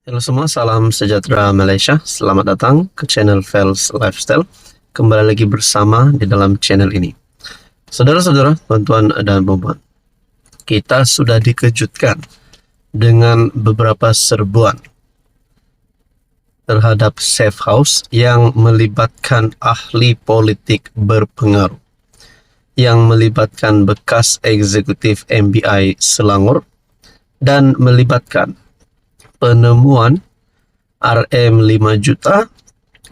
Halo semua, salam sejahtera Malaysia. Selamat datang ke channel Fels Lifestyle. Kembali lagi bersama di dalam channel ini. Saudara-saudara, tuan-tuan dan puan, kita sudah dikejutkan dengan beberapa serbuan terhadap safe house yang melibatkan ahli politik berpengaruh, yang melibatkan bekas eksekutif MBI Selangor, dan melibatkan penemuan RM5 juta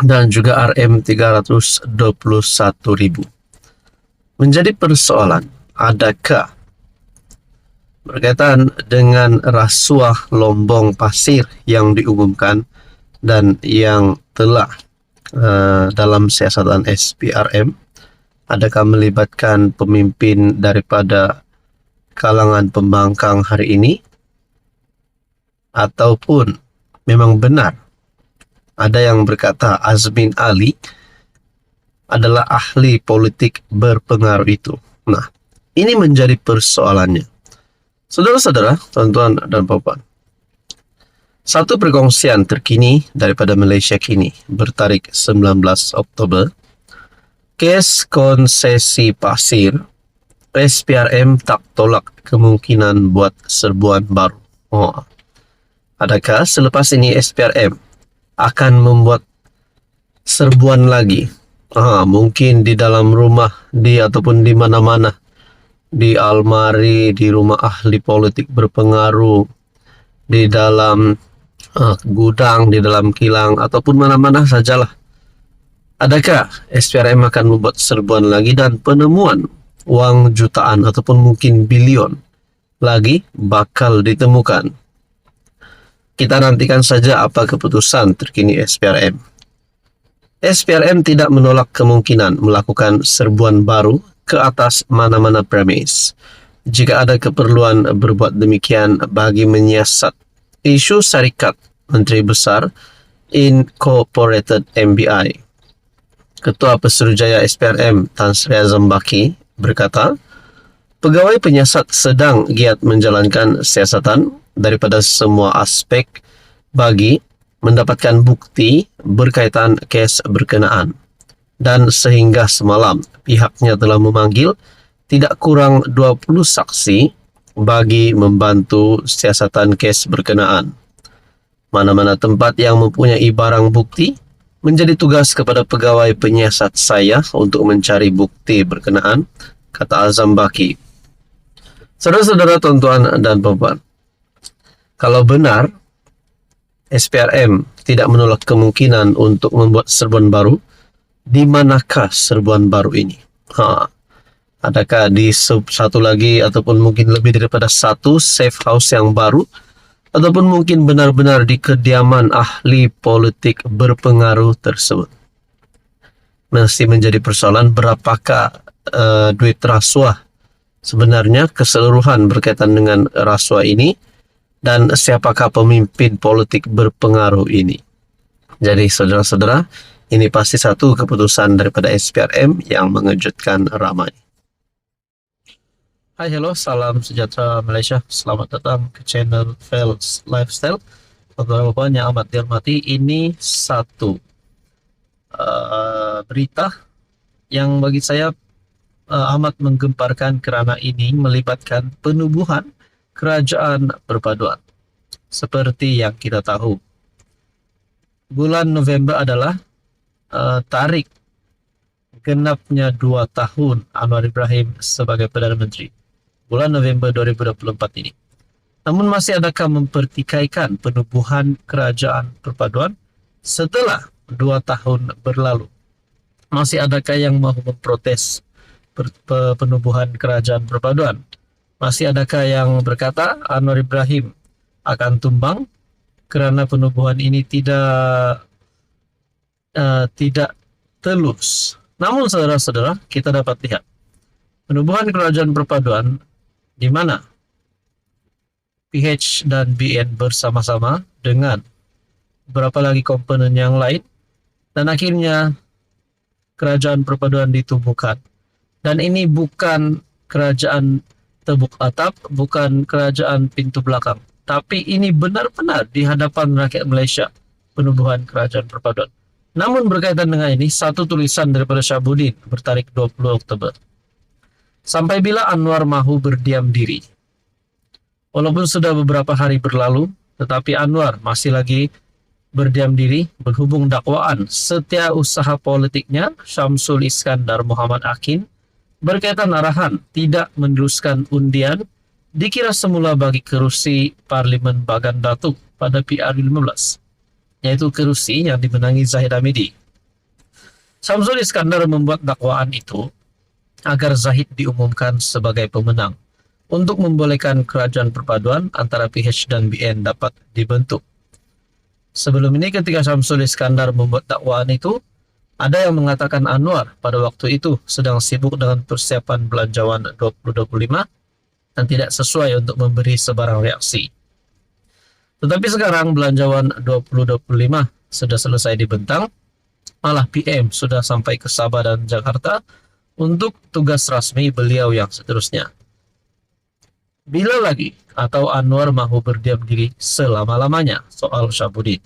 dan juga RM321.000. Menjadi persoalan, adakah berkaitan dengan rasuah lombong pasir yang diumumkan dan yang telah dalam siasatan SPRM, adakah melibatkan pemimpin daripada kalangan pembangkang hari ini, ataupun memang benar ada yang berkata Azmin Ali adalah ahli politik berpengaruh itu. Nah, ini menjadi persoalannya. Saudara-saudara, tuan-tuan dan puan, satu perkongsian terkini daripada Malaysia Kini bertarikh 19 Oktober, kes konsesi pasir, SPRM tak tolak kemungkinan buat serbuan baru. Adakah selepas ini SPRM akan membuat serbuan lagi? Mungkin di dalam rumah ataupun di mana-mana, di almari, di rumah ahli politik berpengaruh, di dalam gudang, di dalam kilang, ataupun mana-mana sajalah. Adakah SPRM akan membuat serbuan lagi dan penemuan uang jutaan ataupun mungkin bilion lagi bakal ditemukan? Kita nantikan saja apa keputusan terkini SPRM. SPRM tidak menolak kemungkinan melakukan serbuan baru ke atas mana-mana premis jika ada keperluan berbuat demikian bagi menyiasat isu syarikat Menteri Besar Incorporated MBI. Ketua Pesuruhjaya SPRM Tan Sri Azam Baki berkata, pegawai penyiasat sedang giat menjalankan siasatan daripada semua aspek bagi mendapatkan bukti berkaitan kes berkenaan, dan sehingga semalam pihaknya telah memanggil tidak kurang 20 saksi bagi membantu siasatan kes berkenaan. Mana-mana tempat yang mempunyai barang bukti, menjadi tugas kepada pegawai penyiasat saya untuk mencari bukti berkenaan, kata Azam Baki. Saudara-saudara, tuan-tuan dan puan, kalau benar SPRM tidak menolak kemungkinan untuk membuat serbuan baru, di manakah serbuan baru ini? Adakah di satu lagi ataupun mungkin lebih daripada satu safe house yang baru, ataupun mungkin benar-benar di kediaman ahli politik berpengaruh tersebut? Masih menjadi persoalan berapakah duit rasuah sebenarnya keseluruhan berkaitan dengan rasuah ini, dan siapakah pemimpin politik berpengaruh ini. Jadi saudara-saudara, ini pasti satu keputusan daripada SPRM yang mengejutkan ramai. Hai, hello, salam sejahtera Malaysia. Selamat datang ke channel Fels Lifestyle. Teman-teman yang amat dihormati, ini satu berita yang bagi saya amat menggemparkan kerana ini melibatkan penubuhan kerajaan perpaduan. Seperti yang kita tahu, bulan November adalah tarikh genapnya 2 tahun Anwar Ibrahim sebagai Perdana Menteri. Bulan November 2024 ini. Namun masih adakah mempertikaikan penubuhan kerajaan perpaduan setelah 2 tahun berlalu? Masih adakah yang mahu memprotes penubuhan kerajaan perpaduan? Masih adakah yang berkata Anwar Ibrahim akan tumbang kerana penubuhan ini tidak telus? Namun saudara-saudara, kita dapat lihat penubuhan kerajaan perpaduan di mana PH dan BN bersama-sama dengan beberapa lagi komponen yang lain, dan akhirnya kerajaan perpaduan ditubuhkan. Dan ini bukan kerajaan tebuk atap, bukan kerajaan pintu belakang. tapi ini benar-benar di hadapan rakyat Malaysia, penubuhan kerajaan perpaduan. Namun berkaitan dengan ini, satu tulisan daripada Syahabuddin bertarik 20 Oktober. Sampai bila Anwar mahu berdiam diri? Walaupun sudah beberapa hari berlalu, tetapi Anwar masih lagi berdiam diri berhubung dakwaan setiausaha politiknya Syamsul Iskandar Muhammad Akin berkaitan arahan tidak meneruskan undian dikira semula bagi kerusi Parlimen Bagan Datuk pada PR15, yaitu kerusi yang dimenangi Zahid Hamidi. Syamsul Iskandar membuat dakwaan itu agar Zahid diumumkan sebagai pemenang untuk membolehkan kerajaan perpaduan antara PH dan BN dapat dibentuk. Sebelum ini ketika Syamsul Iskandar membuat dakwaan itu, ada yang mengatakan Anwar pada waktu itu sedang sibuk dengan persiapan belanjawan 2025 dan tidak sesuai untuk memberi sebarang reaksi. Tetapi sekarang belanjawan 2025 sudah selesai dibentang, malah PM sudah sampai ke Sabah dan Jakarta untuk tugas rasmi beliau yang seterusnya. Bila lagi atau Anwar mahu berdiam diri selama-lamanya, soal Syahabuddin.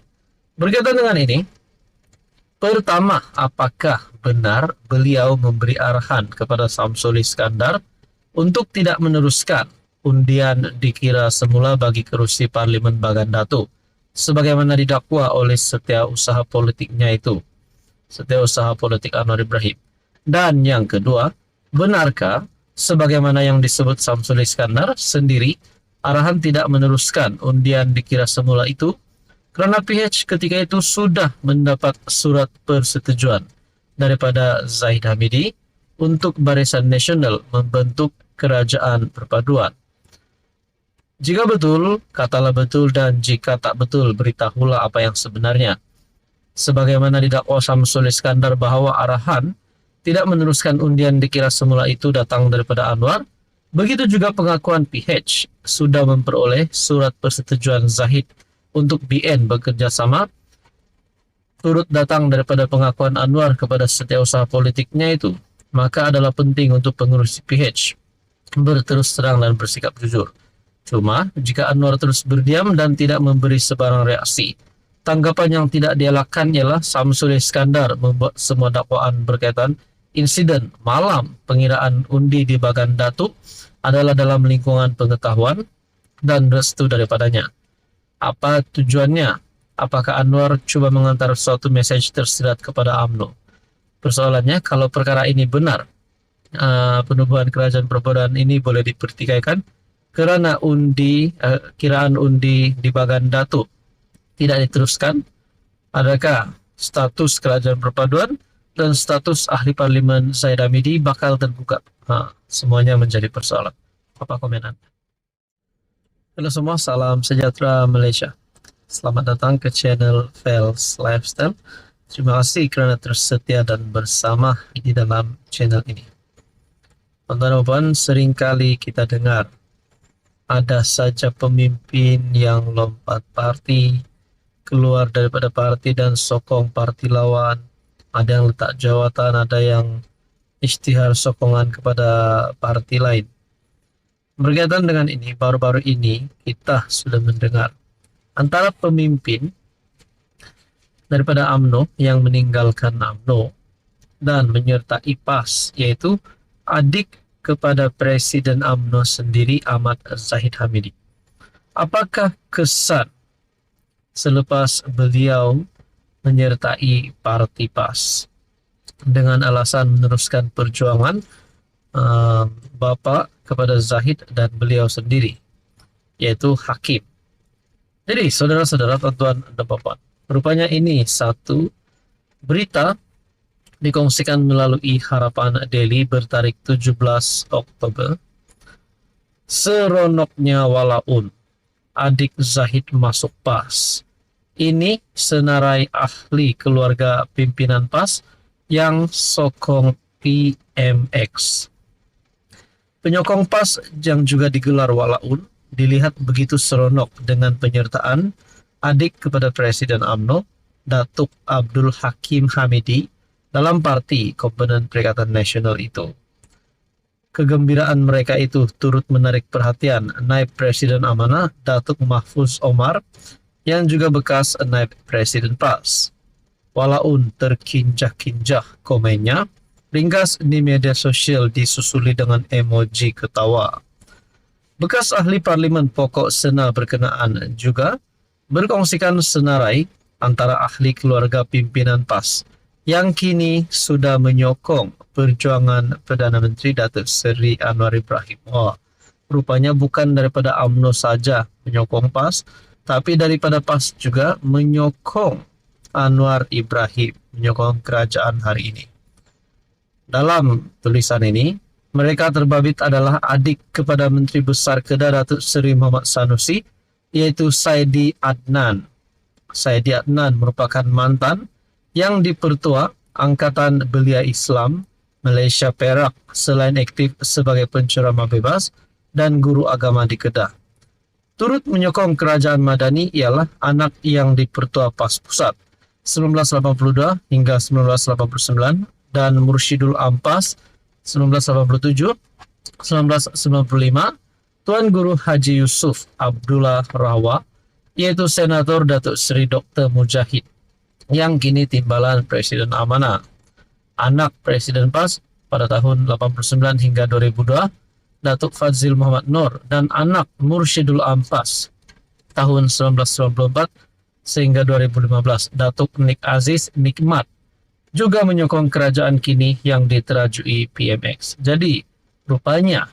Berkaitan dengan ini, pertama, apakah benar beliau memberi arahan kepada Syamsul Iskandar untuk tidak meneruskan undian dikira semula bagi kerusi Parlimen Bagan Datuk, sebagaimana didakwa oleh setiausaha politiknya itu, setiausaha politik Anwar Ibrahim? Dan yang kedua, benarkah sebagaimana yang disebut Syamsul Iskandar sendiri, arahan tidak meneruskan undian dikira semula itu karena PH ketika itu sudah mendapat surat persetujuan daripada Zahid Hamidi untuk Barisan Nasional membentuk kerajaan perpaduan? Jika betul, katalah betul, dan jika tak betul, beritahulah apa yang sebenarnya. Sebagaimana didakwa Syamsul Iskandar bahwa arahan tidak meneruskan undian dikira semula itu datang daripada Anwar, begitu juga pengakuan PH sudah memperoleh surat persetujuan Zahid untuk BN bekerja sama turut datang daripada pengakuan Anwar kepada setiausaha politiknya itu, maka adalah penting untuk pengurus PH berterus terang dan bersikap jujur. Cuma, jika Anwar terus berdiam dan tidak memberi sebarang reaksi, tanggapan yang tidak dielakkan ialah Syamsul Iskandar membuat semua dakwaan berkaitan insiden malam pengiraan undi di Bagan Datuk adalah dalam lingkungan pengetahuan dan restu daripadanya. Apa tujuannya? Apakah Anwar cuba mengantar suatu message tersirat kepada UMNO? Persoalannya, kalau perkara ini benar, penubuhan kerajaan perpaduan ini boleh dipertikaikan kerana kiraan undi di Bagan Datuk tidak diteruskan. Adakah status kerajaan perpaduan dan status ahli parlimen Zahid Hamidi bakal terbuka? Semuanya menjadi persoalan. Apa komen Anda? Halo semua, salam sejahtera Malaysia. Selamat datang ke channel Fels Lifestyle. Terima kasih kerana tersetia dan bersama di dalam channel ini. Tuan-tuan, seringkali kita dengar ada saja pemimpin yang lompat parti, keluar daripada parti dan sokong parti lawan. Ada yang letak jawatan, ada yang isytihar sokongan kepada parti lain. Berkaitan dengan ini, baru-baru ini kita sudah mendengar antara pemimpin daripada UMNO yang meninggalkan UMNO dan menyertai PAS, yaitu adik kepada Presiden UMNO sendiri, Ahmad Zahid Hamidi. Apakah kesan selepas beliau menyertai parti PAS dengan alasan meneruskan perjuangan bapa kepada Zahid dan beliau sendiri, yaitu Hakim? Jadi saudara-saudara, tuan-tuan dan puan, rupanya ini satu berita dikongsikan melalui Harapan Daily bertarik 17 Oktober. Seronoknya walaun adik Zahid masuk PAS. Ini senarai ahli keluarga pimpinan PAS yang sokong PMX. Penyokong PAS yang juga digelar walaun dilihat begitu seronok dengan penyertaan adik kepada Presiden UMNO, Datuk Abdul Hakim Hamidi, dalam parti komponen Perikatan Nasional itu. Kegembiraan mereka itu turut menarik perhatian Naib Presiden Amanah Datuk Mahfuz Omar yang juga bekas Naib Presiden PAS. Walaupun terkinjak-kinjak komennya, ringkas di media sosial disusuli dengan emoji ketawa. Bekas ahli parlimen pokok Sena berkenaan juga berkongsikan senarai antara ahli keluarga pimpinan PAS yang kini sudah menyokong perjuangan Perdana Menteri Datuk Seri Anwar Ibrahim. Rupanya bukan daripada UMNO saja menyokong PAS, tapi daripada PAS juga menyokong Anwar Ibrahim, menyokong kerajaan hari ini. Dalam tulisan ini, mereka terbabit adalah adik kepada Menteri Besar Kedah Datuk Seri Muhammad Sanusi, yaitu Saidi Adnan. Saidi Adnan merupakan mantan yang dipertua Angkatan Belia Islam Malaysia Perak selain aktif sebagai penceramah bebas dan guru agama di Kedah. Turut menyokong kerajaan Madani ialah anak yang dipertua PAS Pusat 1982 hingga 1989 dan Mursyidul Ampas 1987, 1995, Tuan Guru Haji Yusuf Abdullah Rahwa, yaitu Senator Datuk Seri Dr. Mujahid, yang kini timbalan Presiden Amanah. Anak Presiden PAS pada tahun 89 hingga 2002, Datuk Fadzil Muhammad Nur, dan anak Mursyidul Ampas tahun 1994 sehingga 2015, Datuk Nik Aziz Nikmat, juga menyokong kerajaan kini yang diterajui PMX. Jadi, rupanya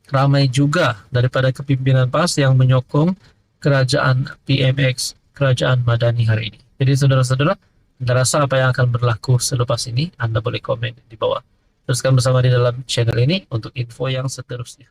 ramai juga daripada kepimpinan PAS yang menyokong kerajaan PMX, kerajaan Madani hari ini. Jadi saudara-saudara, Anda rasa apa yang akan berlaku selepas ini? Anda boleh komen di bawah. Teruskan bersama di dalam channel ini untuk info yang seterusnya.